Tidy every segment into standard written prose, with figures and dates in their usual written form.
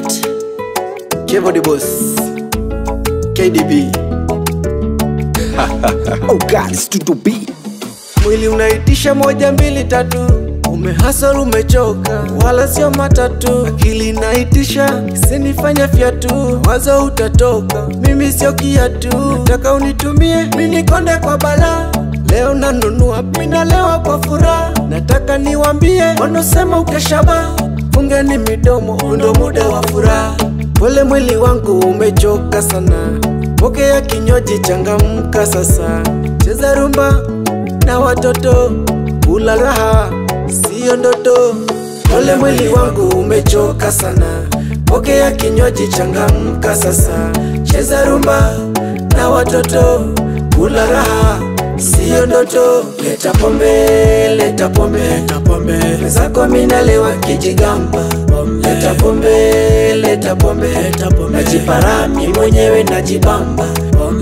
it, Kevo the boss, KDB. Oh God, it's to be. Mwili unaitisha moja mbili tatu, umehasol umechoka, wala sio matatu. Akili inaitisha, sinifanya fiatu, wazo utatoka, mimi sio kiatu. Nataka unitumie, mini konde kwa bala. Leo nanunua, minalewa kwa furaha. Nataka niwambie, wanosema ukeshaba, fungeni midomo, undo muda wa furaha. Pole mwili wangu umechoka sana, pokea kinywaji changamka sasa. Cheza rumba na watoto, kula raha, sio ndoto. Pole mwili wangu umechoka sana, pokea kinywaji changamka sasa. Cheza rumba na watoto, kula raha, sio ndoto. Leta pombe, leta pombe, leta pombe, mwenzako minalewa kijigamba. Leta pombe, leta pombe, leta pombe, najiparami mwenyewe najibamba.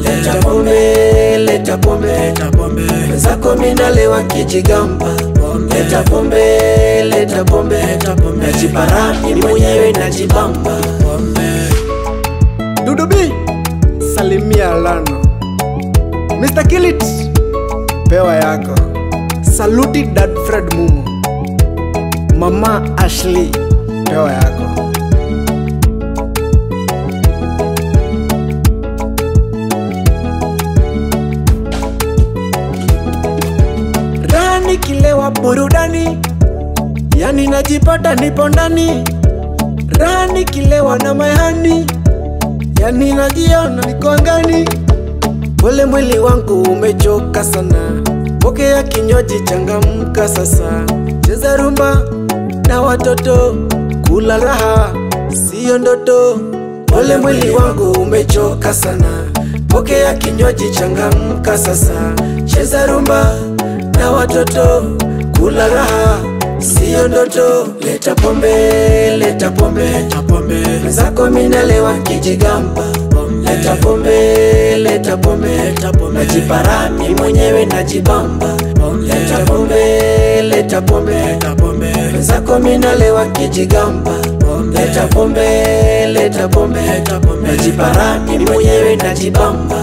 Leta pombe, leta pombe, leta pombe, mwenzako minalewa kijigamba. Leta pombe, leta pombe, leta pombe, najiparami mwenyewe najibamba. Dudu B, salimia Lano. Mr. Killit, pewa yako. Saluti Dad Fred Mumu. Mama Ashley, pewa yako. Rani kilewa burudani, yani najipata nipo ndani. Rani kilewa na mayani, yani najiona niko angani. Pole mwili wangu umechoka sana, pokea kinywaji changamka sasa. Cheza rumba na watoto, kula raha, sio ndoto. Pole mwili wangu umechoka sana, pokea kinywaji changamka sasa. Cheza rumba na watoto, kula raha, sio ndoto. Leta pombe, leta pombe, leta pombe, mwenzako minalewa kijigamba. Leta pombe, leta pombe, leta pombe, najiparami mwenyewe najibamba. Leta pombe, leta pombe, leta pombe, mwenzako minalewa kijigamba. Leta pombe, leta pombe, leta pombe, najiparami mwenyewe najibamba.